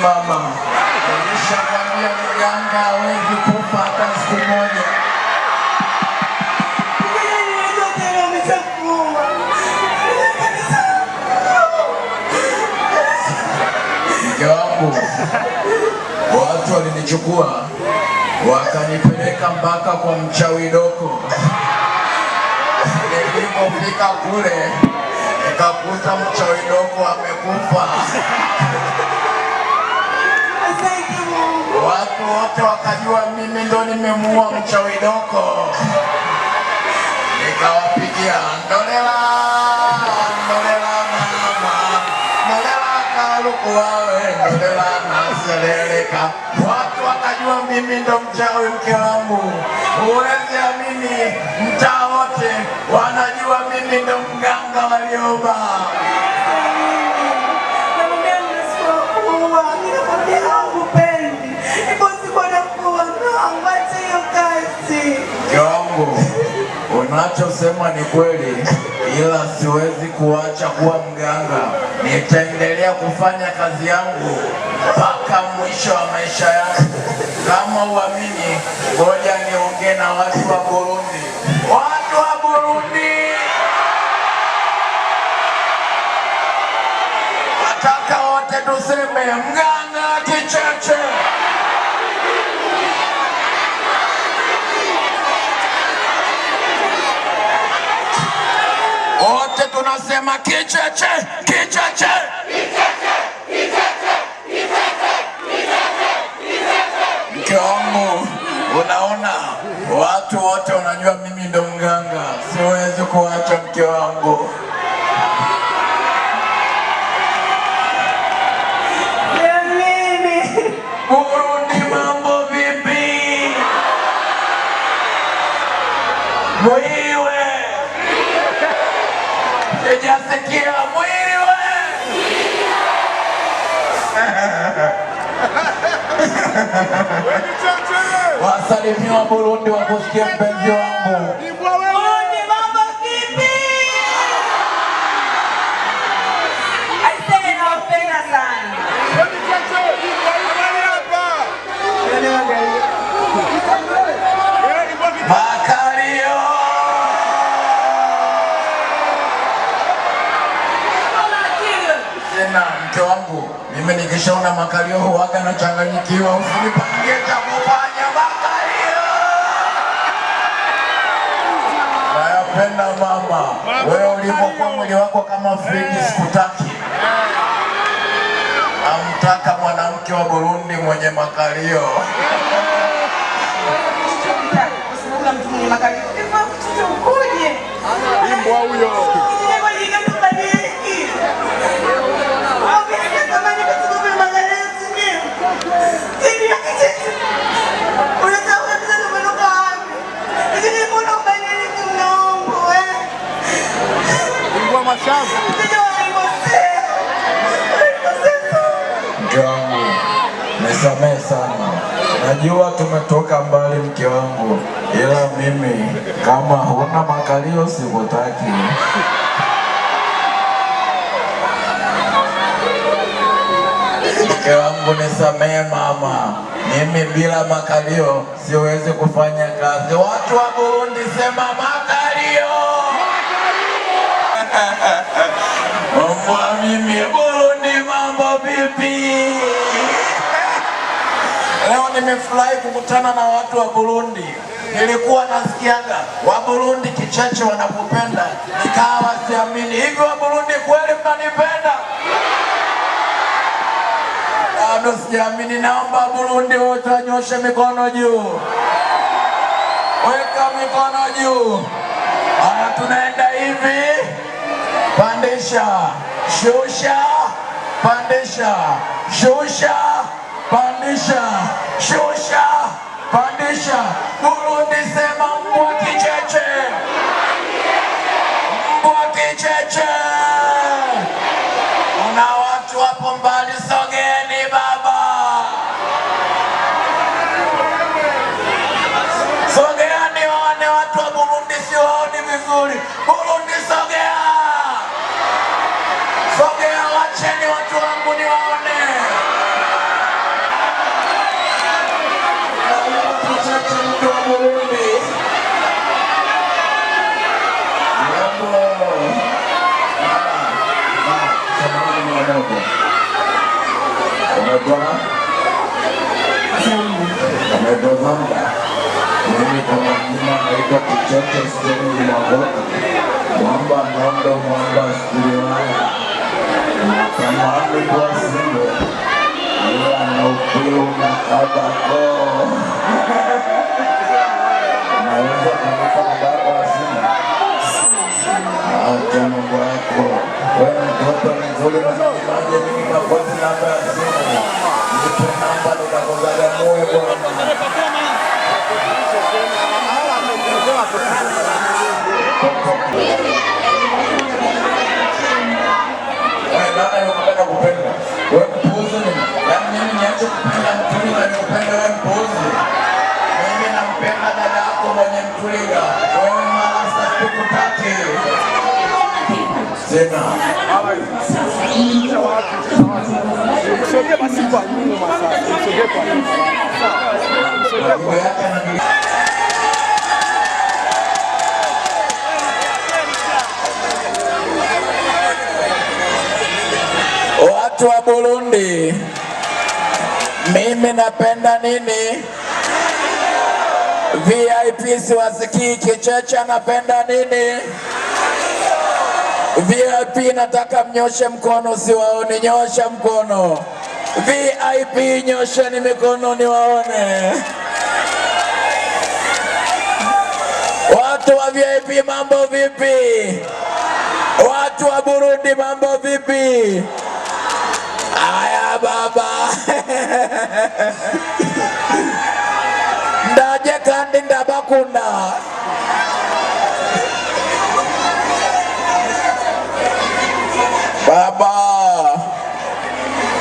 Mama, nilishakwambia mganga hawezi kufa hata siku moja. Mke wangu, watu walinichukua wakanipeleka mpaka kwa mchawi Doko. Nilipofika kule nikakuta mchawi Doko amekufa. Watu wote wakajua mimi ndo nimemuua mchawi Doko. Nikawapigia ndolela, ndolela mama, ndolela kaluku wawe, ndolela naseleleka. Watu wakajua mimi ndo mchawi, mke wangu. Huwezi amini, mtaa wote wanajua mimi ndo mganga Warioba. Unachosema ni kweli, ila siwezi kuacha kuwa mganga. Nitaendelea kufanya kazi yangu mpaka mwisho wa maisha yangu. Kama uamini, ngoja niongee na watu wa Burundi. Watu wa Burundi, nataka wote tuseme mganga kicheche. Wote tunasema kicheche, kicheche. Mke wangu, unaona watu wote wanajua mimi ndo mganga. Siwezi kuacha mke wangu. Burundi, mambo vipi? Mwiwe sijasikia mwiwe. Wasalimiwa Burundi wakusikia mpenzi wangu. Burundi, mambo vipi? Aisee, nawapenda sana. Makario. Tena mke wangu, mimi nikishaona Makario huwaga nachanganyikiwa. Usinipangie cha kufanya Makario. Nayapenda mama. Wewe ulipokuwa mwili wako kama friji sikutaki. Namtaka mwanamke wa Burundi mwenye Makario. Imbwa huyo. Mke wangu, nisamehe sana. Najua tumetoka mbali mke wangu, ila mimi kama huna Makario sikutaki. Mke wangu, nisamehe mama. Mimi bila Makario siwezi kufanya kazi. Watu wa Burundi sema Makario. Mbwa mimi Burundi, mambo vipi? Leo nimefurahi kukutana na watu wa Burundi. Nilikuwa nasikiaga wa Burundi kicheche wanakupenda, nikawa siamini. Hivi wa Burundi kweli mnanipenda? Bado siamini. Naomba Burundi wote wanyoshe mikono juu. Weka mikono juu. Haya, tunaenda hivi. Pandisha, shusha, pandisha, shusha, pandisha, shusha, pandisha. Burundi sema mbwa kicheche. Kicheche. Kuna watu hapo mbali, sogeni baba. Sogeani waone watu wa Burundi, siwaoni vizuri. Burundi sogea. Sogea, wacheni watu wangu niwaone. Kicheche mtu wa Burundi. Mimi kama mjina naitwa Kicheche Steven Mwangota. Mwamba nondo mwamba sikuliwaya. Kama amekuwa singo ila na upiu na kabako. Naweza kunipa mbako wa singo. Acha mambo yako. Wewe mtoto mzuri na maji mimi makozi namba ya simu. Nipe namba nitakuzaga moyo bwana. Wewe dada unataka kupenda. Wewe mpuuzi nini? Yaani mimi niache kupenda mtuliga nikupenda wewe mpuuzi. Mimi nampenda dada yako mwenye mtuliga. Wewe mara sasa sikutaki. Sema. Sogea basi kwa nyuma sasa. Sogea kwa nyuma. Watu wa Burundi, mimi napenda nini? VIP siwasikii. Kicheche napenda nini? VIP nataka mnyoshe mkono, siwaoni. Nyosha mkono. VIP nyosheni mikono niwaone. Watu wa VIP mambo vipi? Watu wa Burundi mambo vipi? Aya baba. Ndaje kandi ndabakunda.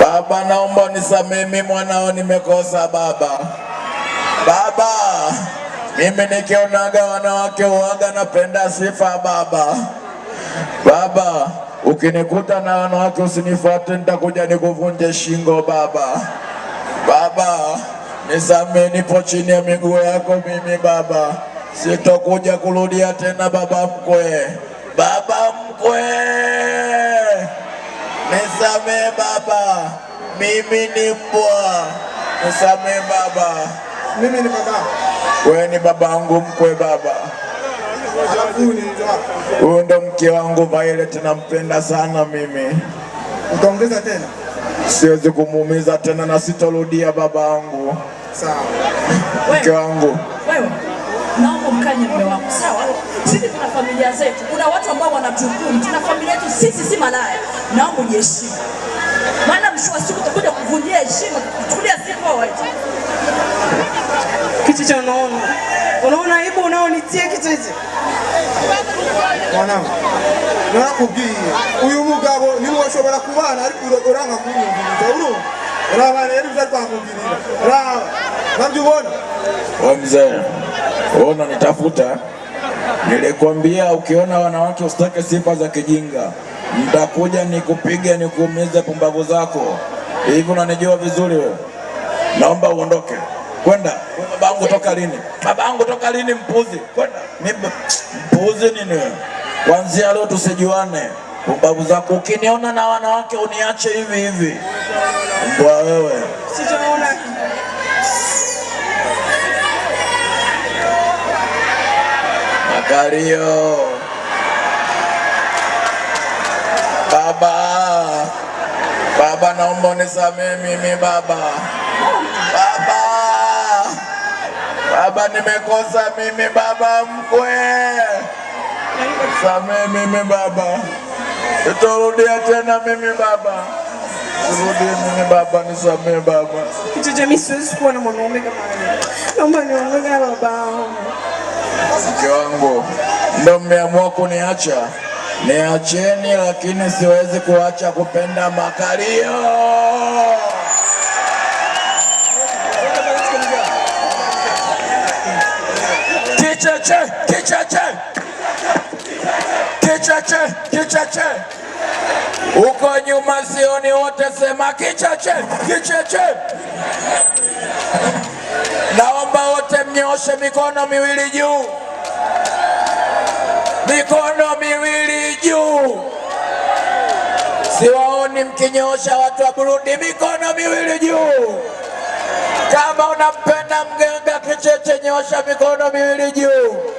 Baba naomba unisamehe, mimi mwanao nimekosa baba. Baba, mimi nikionaga wanawake uwaga napenda sifa baba. Baba, ukinikuta na wanawake usinifuate, nitakuja nikuvunje shingo baba. Baba, nisamehe, nipo chini ya miguu yako mimi baba. Sitokuja kurudia tena baba mkwe. Baba mkwe, nisamehe baba. Mimi ni mbwa. Nisamehe baba. Mimi ni baba. Wewe ni babangu mkwe baba. Huyu ndo mke wangu Violet, nampenda sana mimi. Utaongeza tena? Siwezi kumuumiza tena na sitorudia babangu. Sawa. Mke wangu. Wewe, naomba mkanye mume wangu, sawa? Sisi tuna familia zetu. Kuna watu ambao wanatuhukumu. Tuna familia yetu, sisi si malaya. Naomba ujiheshimu. Maana mwisho wa siku utakuja kuvunjia heshima, kuchukulia sifa wewe. Kicheche unaona aibu unaonitia Kicheche? Mwanangu, nakubwiye uyu mugabo nimushobora kubana ariko uranga kunyumviriza uru urabana rero uzakwakubwirira raba nabyubona. Wewe mzee, uona nitafuta. Nilikwambia ukiona wanawake usitake sifa za kijinga. Nitakuja nikupige nikuumize pumbavu zako. Hivi unanijua vizuri wewe? Naomba uondoke. Kwenda. Babangu toka lini? Babangu toka lini mpuzi? Kwenda. Mpuzi nini wewe? Kuanzia leo tusijuane. Pumbavu zako. Ukiniona na wanawake uniache hivi hivi. Mbwa wewe. Sijaona. Makario. Baba naomba unisamehe mimi baba. Baba nimekosa mimi baba mkwe. Samehe mimi baba. Sitorudia tena mimi baba. Sirudi mimi baba, nisamehe baba. Kicheche mimi siwezi kuwa na mwanaume kama wewe. Naomba niongee na baba. Mke wangu, ndio mmeamua kuniacha. Niacheni, lakini siwezi kuacha kupenda makalio. Kicheche, kicheche, kicheche, kicheche. Uko nyuma sioni wote, sema kicheche, kicheche. Naomba wote mnyoshe mikono miwili juu. Mikono miwili juu. Siwaoni mkinyosha watu wa Burundi, mikono miwili juu. Kama unampenda mganga Kicheche, nyosha mikono miwili juu.